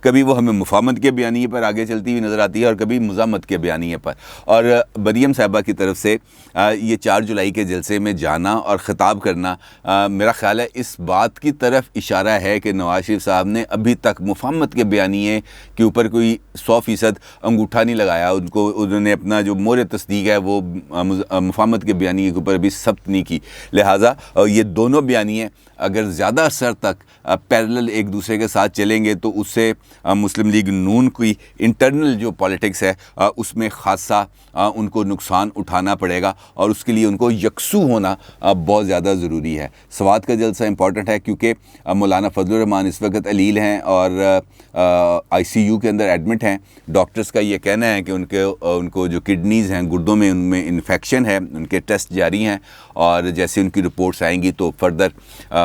کبھی وہ ہمیں مفاہمت کے بیانیے پر آگے چلتی ہوئی نظر آتی ہے اور کبھی مزاحمت کے بیانیے پر. اور مریم صاحبہ کی طرف سے یہ 4 جولائی کے جلسے میں جانا اور خطاب کرنا میرا خیال ہے اس بات کی طرف اشارہ ہے کہ نواز شریف صاحب نے ابھی تک مفاہمت کے بیانیے کے اوپر کوئی 100% انگوٹھا نہیں لگایا. انہوں نے اپنا جو مور تصدیق ہے وہ مفاہمت کے بیانیے کے اوپر ابھی ثبت نہیں کی. لہٰذا یہ دونوں بیانیے اگر زیادہ عرصہ تک پیرلل ایک دوسرے کے ساتھ چلیں گے تو اس سے مسلم لیگ نون کی انٹرنل جو پالیٹکس ہے اس میں خاصا ان کو نقصان اٹھانا پڑے گا اور اس کے لیے ان کو یکسو ہونا بہت زیادہ ضروری ہے. سوات کا جلسہ امپورٹنٹ ہے کیونکہ مولانا فضل الرحمان اس وقت علیل ہیں اور ICU کے اندر ایڈمٹ ہیں. ڈاکٹرز کا یہ کہنا ہے کہ ان کو جو کڈنیز ہیں گردوں میں ان میں انفیکشن ہے, ان کے ٹیسٹ جاری ہیں اور جیسے ان کی رپورٹس آئیں گی تو فردر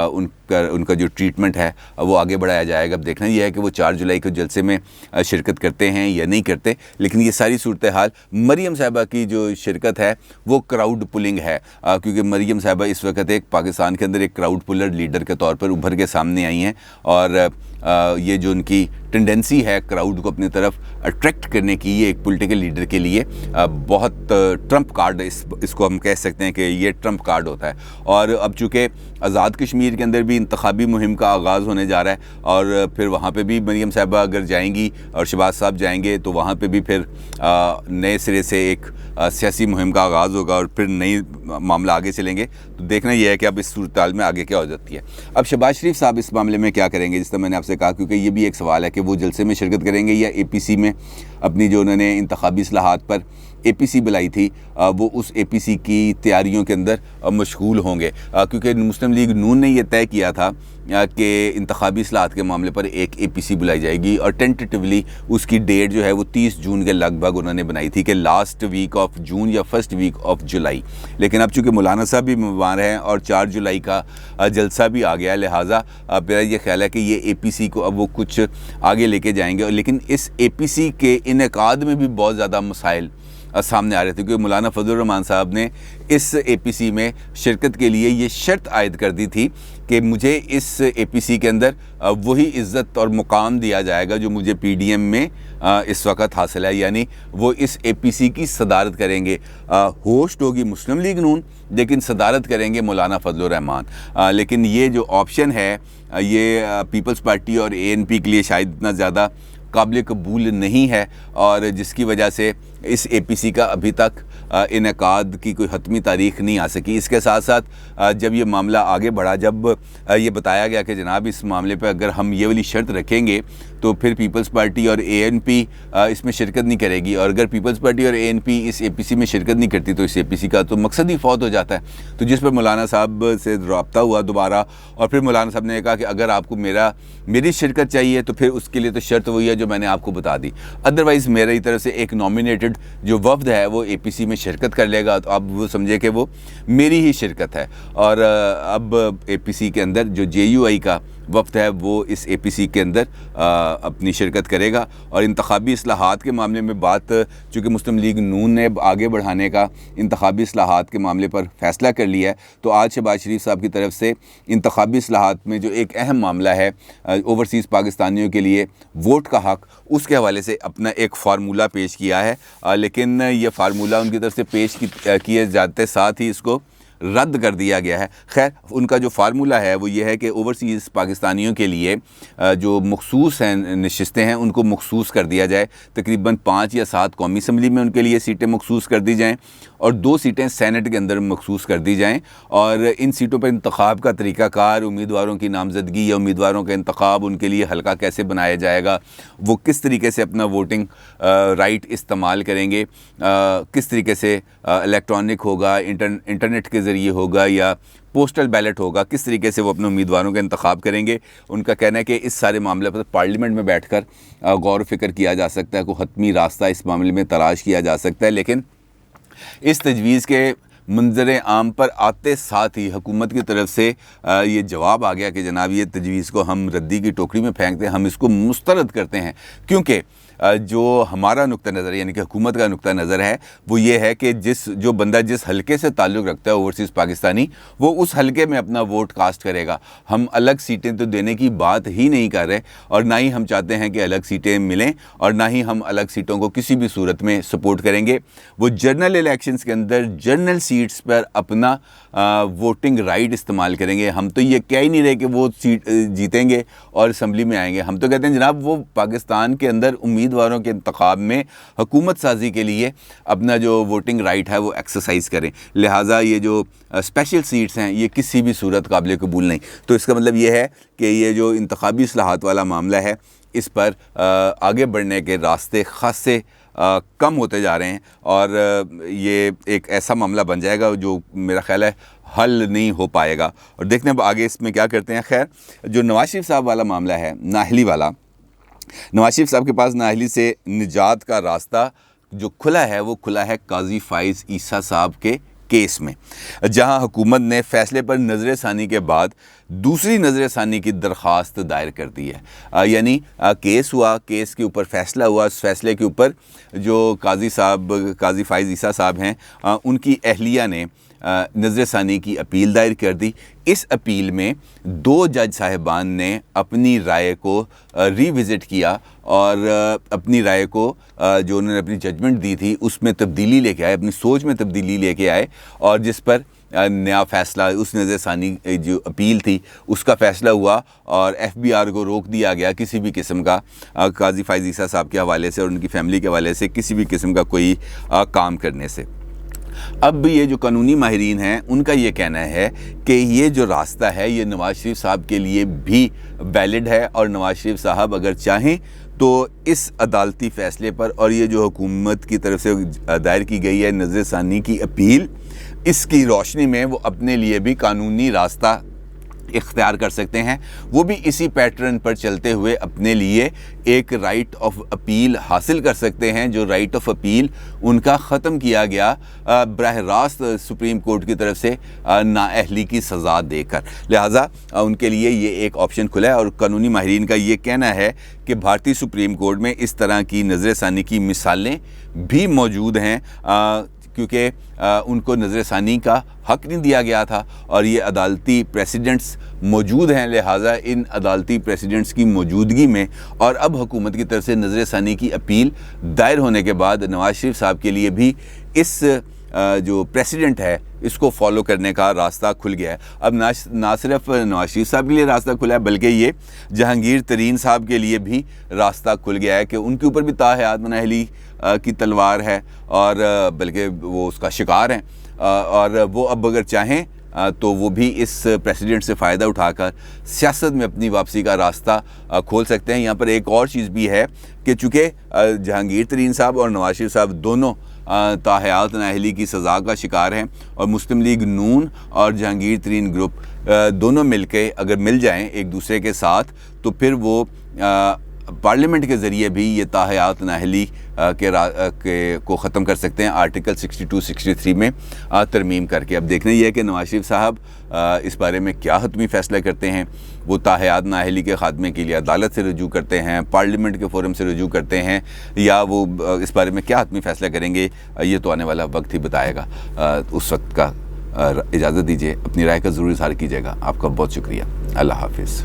ان کا جو ٹریٹمنٹ ہے وہ آگے بڑھایا جائے گا. اب دیکھنا یہ ہے کہ وہ 4 جولائی کے جلسے میں شرکت کرتے ہیں یا نہیں کرتے. لیکن یہ ساری صورتحال مریم صاحبہ کی جو شرکت ہے وہ کراؤڈ پولنگ ہے کیونکہ مریم صاحبہ اس وقت ایک پاکستان کے اندر ایک کراؤڈ پولر لیڈر کے طور پر ابھر کے سامنے آئی ہیں اور یہ جو ان کی ٹینڈنسی ہے کراؤڈ کو اپنی طرف اٹریکٹ کرنے کی, یہ ایک پولیٹیکل لیڈر کے لیے بہت ٹرمپ کارڈ اس کو ہم کہہ سکتے ہیں کہ یہ ٹرمپ کارڈ ہوتا ہے. اور اب چونکہ آزاد کشمیر کے اندر بھی انتخابی مہم کا آغاز ہونے جا رہا ہے اور پھر وہاں پہ بھی مریم صاحبہ اگر جائیں گی اور شہباز صاحب جائیں گے تو وہاں پہ بھی پھر نئے سرے سے ایک سیاسی مہم کا آغاز ہوگا اور پھر نئی معاملہ آگے چلیں گے. تو دیکھنا یہ ہے کہ اب اس صورتحال میں آگے کیا ہو جاتی ہے. اب شہباز شریف صاحب اس معاملے میں کیا کریں گے, جس طرح میں نے آپ سے کہا, کیونکہ یہ بھی ایک سوال ہے کہ وہ جلسے میں شرکت کریں گے یا APC میں اپنی جو انہوں نے انتخابی اصلاحات پر APC بلائی تھی وہ اس APC کی تیاریوں کے اندر مشغول ہوں گے. کیونکہ مسلم لیگ نون نے یہ طے کیا تھا کہ انتخابی اصلاحات کے معاملے پر ایک APC بلائی جائے گی اور ٹینٹیٹیولی اس کی ڈیٹ جو ہے وہ 30 جون کے لگ بھگ انہوں نے بنائی تھی کہ لاسٹ ویک آف جون یا فرسٹ ویک آف جولائی. لیکن اب چونکہ مولانا صاحب بھی بیمار ہیں اور 4 جولائی کا جلسہ بھی آ گیا ہے, لہٰذا میرا یہ خیال ہے کہ یہ APC کو اب وہ کچھ آگے لے کے جائیں گے. لیکن اس APC کے انعقاد میں بھی بہت زیادہ مسائل سامنے آ رہے تھے کیونکہ مولانا فضل الرحمان صاحب نے اس APC میں شرکت کے لیے یہ شرط عائد کر دی تھی کہ مجھے اس APC کے اندر وہی عزت اور مقام دیا جائے گا جو مجھے PDM میں اس وقت حاصل ہے, یعنی وہ اس APC کی صدارت کریں گے. ہوسٹ ہوگی مسلم لیگ نون لیکن صدارت کریں گے مولانا فضل الرحمان. لیکن یہ جو آپشن ہے یہ پیپلز پارٹی اور ANP کے لیے شاید اتنا زیادہ قابل قبول نہیں ہے اور جس کی وجہ سے اس APC کا ابھی تک انعقاد کی کوئی حتمی تاریخ نہیں آ سکی. اس کے ساتھ ساتھ جب یہ معاملہ آگے بڑھا, جب یہ بتایا گیا کہ جناب اس معاملے پہ اگر ہم یہ والی شرط رکھیں گے تو پھر پیپلز پارٹی اور ANP اس میں شرکت نہیں کرے گی, اور اگر پیپلز پارٹی اور ANP اس APC میں شرکت نہیں کرتی تو اس APC کا تو مقصد ہی فوت ہو جاتا ہے. تو جس پر مولانا صاحب سے رابطہ ہوا دوبارہ اور پھر مولانا صاحب نے کہا کہ اگر آپ کو میری شرکت چاہیے تو پھر اس کے لیے تو شرط وہی ہے جو میں نے آپ کو بتا دی, ادروائز میری طرف سے ایک نامینیٹڈ جو وفد ہے وہ APC میں شرکت کر لے گا تو اب وہ سمجھے کہ وہ میری ہی شرکت ہے. اور اب APC کے اندر جو JUI کا وفد ہے وہ اس APC کے اندر اپنی شرکت کرے گا. اور انتخابی اصلاحات کے معاملے میں بات چونکہ مسلم لیگ نون نے آگے بڑھانے کا انتخابی اصلاحات کے معاملے پر فیصلہ کر لیا ہے, تو آج شہباز شریف صاحب کی طرف سے انتخابی اصلاحات میں جو ایک اہم معاملہ ہے اوورسیز پاکستانیوں کے لیے ووٹ کا حق, اس کے حوالے سے اپنا ایک فارمولہ پیش کیا ہے. لیکن یہ فارمولہ ان کی طرف سے پیش کیے جاتے ساتھ ہی اس کو رد کر دیا گیا ہے. خیر ان کا جو فارمولہ ہے وہ یہ ہے کہ اوورسیز پاکستانیوں کے لیے جو مخصوص ہیں نشستیں ہیں ان کو مخصوص کر دیا جائے, تقریباً 5 یا 7 قومی اسمبلی میں ان کے لیے سیٹیں مخصوص کر دی جائیں اور 2 سیٹیں سینٹ کے اندر مخصوص کر دی جائیں. اور ان سیٹوں پر انتخاب کا طریقہ کار, امیدواروں کی نامزدگی یا امیدواروں کا انتخاب, ان کے لیے حلقہ کیسے بنایا جائے گا, وہ کس طریقے سے اپنا ووٹنگ رائٹ استعمال کریں گے, کس طریقے سے الیکٹرانک ہوگا, انٹرنیٹ کے ذریعے ہوگا یا پوسٹل بیلٹ ہوگا, کس طریقے سے وہ اپنے امیدواروں کا انتخاب کریں گے. ان کا کہنا ہے کہ اس سارے معاملے پر پارلیمنٹ میں بیٹھ کر غور و فکر کیا جا سکتا ہے, کوئی حتمی راستہ اس معاملے میں تلاش کیا جا سکتا ہے. لیکن اس تجویز کے منظر عام پر آتے ساتھ ہی حکومت کی طرف سے یہ جواب آ گیا کہ جناب یہ تجویز کو ہم ردی کی ٹوکری میں پھینکتے ہیں, ہم اس کو مسترد کرتے ہیں, کیونکہ جو ہمارا نقطہ نظر یعنی کہ حکومت کا نقطہ نظر ہے وہ یہ ہے کہ جو بندہ جس حلقے سے تعلق رکھتا ہے اوورسیز پاکستانی وہ اس حلقے میں اپنا ووٹ کاسٹ کرے گا. ہم الگ سیٹیں تو دینے کی بات ہی نہیں کر رہے اور نہ ہی ہم چاہتے ہیں کہ الگ سیٹیں ملیں اور نہ ہی ہم الگ سیٹوں کو کسی بھی صورت میں سپورٹ کریں گے. وہ جنرل الیکشنز کے اندر جنرل سیٹس پر اپنا ووٹنگ رائٹ استعمال کریں گے. ہم تو یہ کہہ ہی نہیں رہے کہ وہ سیٹ جیتیں گے اور اسمبلی میں آئیں گے. ہم تو کہتے ہیں جناب وہ پاکستان کے اندر امیدواروں کے انتخاب میں حکومت سازی کے لیے اپنا جو ووٹنگ رائٹ ہے وہ ایکسرسائز کریں. لہٰذا یہ جو اسپیشل سیٹس ہیں یہ کسی بھی صورت قابل قبول نہیں. تو اس کا مطلب یہ ہے کہ یہ جو انتخابی اصلاحات والا معاملہ ہے اس پر آگے بڑھنے کے راستے خاصے کم ہوتے جا رہے ہیں اور یہ ایک ایسا معاملہ بن جائے گا جو میرا خیال ہے حل نہیں ہو پائے گا. اور دیکھنے اب آگے اس میں کیا کرتے ہیں. خیر جو نواز شریف صاحب والا معاملہ ہے نااہلی والا, نواز شریف صاحب کے پاس نااہلی سے نجات کا راستہ جو کھلا ہے وہ کھلا ہے قاضی فائز عیسیٰ صاحب کے کیس میں, جہاں حکومت نے فیصلے پر نظر ثانی کے بعد دوسری نظر ثانی کی درخواست دائر کر دی ہے. یعنی کیس ہوا, کیس کے اوپر فیصلہ ہوا, اس فیصلے کے اوپر جو قاضی فائز عیسیٰ صاحب ہیں ان کی اہلیہ نے نظر ثانی کی اپیل دائر کر دی. اس اپیل میں 2 جج صاحبان نے اپنی رائے کو ری وزٹ کیا اور اپنی رائے کو جو انہوں نے اپنی ججمنٹ دی تھی اس میں تبدیلی لے کے آئے, اپنی سوچ میں تبدیلی لے کے آئے اور جس پر نیا فیصلہ اس نظر ثانی جو اپیل تھی اس کا فیصلہ ہوا اور ایف بی آر کو روک دیا گیا کسی بھی قسم کا قاضی فائز عیسیٰ صاحب کے حوالے سے اور ان کی فیملی کے حوالے سے کسی بھی قسم کا کوئی کام کرنے سے. اب یہ جو قانونی ماہرین ہیں ان کا یہ کہنا ہے کہ یہ جو راستہ ہے یہ نواز شریف صاحب کے لیے بھی ویلڈ ہے اور نواز شریف صاحب اگر چاہیں تو اس عدالتی فیصلے پر اور یہ جو حکومت کی طرف سے دائر کی گئی ہے نظر ثانی کی اپیل اس کی روشنی میں وہ اپنے لیے بھی قانونی راستہ اختیار کر سکتے ہیں. وہ بھی اسی پیٹرن پر چلتے ہوئے اپنے لیے ایک رائٹ آف اپیل حاصل کر سکتے ہیں جو رائٹ آف اپیل ان کا ختم کیا گیا براہ راست سپریم کورٹ کی طرف سے نااہلی کی سزا دے کر. لہٰذا ان کے لیے یہ ایک آپشن کھلا ہے اور قانونی ماہرین کا یہ کہنا ہے کہ بھارتی سپریم کورٹ میں اس طرح کی نظر ثانی کی مثالیں بھی موجود ہیں کیونکہ ان کو نظر ثانی کا حق نہیں دیا گیا تھا اور یہ عدالتی پریسیڈنٹس موجود ہیں. لہٰذا ان عدالتی پریسیڈنٹس کی موجودگی میں اور اب حکومت کی طرف سے نظر ثانی کی اپیل دائر ہونے کے بعد نواز شریف صاحب کے لیے بھی اس جو پریسیڈنٹ ہے اس کو فالو کرنے کا راستہ کھل گیا ہے. اب نہ صرف نواز شریف صاحب کے لیے راستہ کھلا ہے بلکہ یہ جہانگیر ترین صاحب کے لیے بھی راستہ کھل گیا ہے کہ ان کے اوپر بھی تاحیات نااہلی کی تلوار ہے اور بلکہ وہ اس کا شکار ہیں اور وہ اب اگر چاہیں تو وہ بھی اس پریسیڈنٹ سے فائدہ اٹھا کر سیاست میں اپنی واپسی کا راستہ کھول سکتے ہیں. یہاں پر ایک اور چیز بھی ہے کہ چونکہ جہانگیر ترین صاحب اور نواز شریف صاحب دونوں تاحیات نااہلی کی سزا کا شکار ہیں اور مسلم لیگ نون اور جہانگیر ترین گروپ دونوں مل کے اگر مل جائیں ایک دوسرے کے ساتھ تو پھر وہ پارلیمنٹ کے ذریعے بھی یہ تاحیات نااہلی کو ختم کر سکتے ہیں آرٹیکل 62-63 میں ترمیم کر کے. اب دیکھنا یہ ہے کہ نواز شریف صاحب اس بارے میں کیا حتمی فیصلہ کرتے ہیں. وہ تاحیات نااہلی کے خاتمے کے لیے عدالت سے رجوع کرتے ہیں, پارلیمنٹ کے فورم سے رجوع کرتے ہیں یا وہ اس بارے میں کیا حتمی فیصلہ کریں گے یہ تو آنے والا وقت ہی بتائے گا. اس وقت کا اجازت دیجیے, اپنی رائے کا ضرور اظہار کیجیے گا. آپ کا بہت شکریہ. اللہ حافظ.